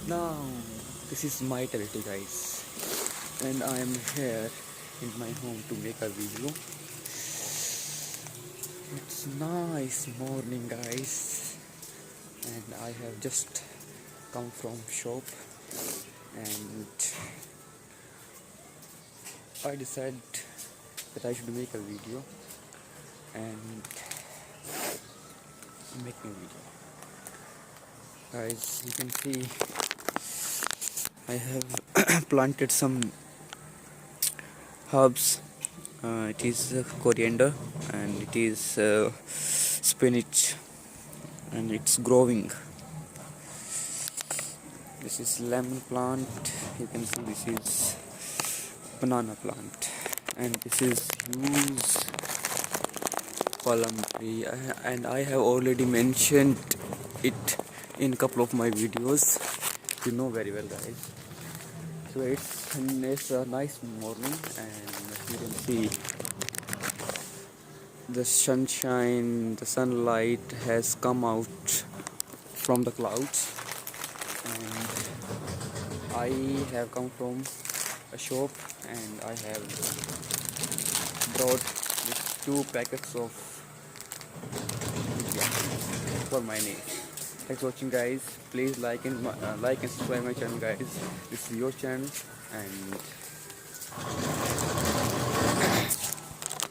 Now, this is my territory, guys, and I am here in my home to make a video. It's nice morning, guys, and I have just come from shop, and I decided that I should make a video and making video. Guys, you can see I have planted some herbs. It is coriander and it is spinach, and it's growing. This is lemon plant. You can see this is banana plant, and this is huge palm tree. And I have already mentioned it in a couple of my videos. You know very well, guys. So it's a nice morning, and you can see the sunshine, the sunlight has come out from the clouds, and I have come from a shop and I have brought these 2 packets of for my niece. Thanks for watching, guys. Please like and subscribe my channel, guys. This is your channel, and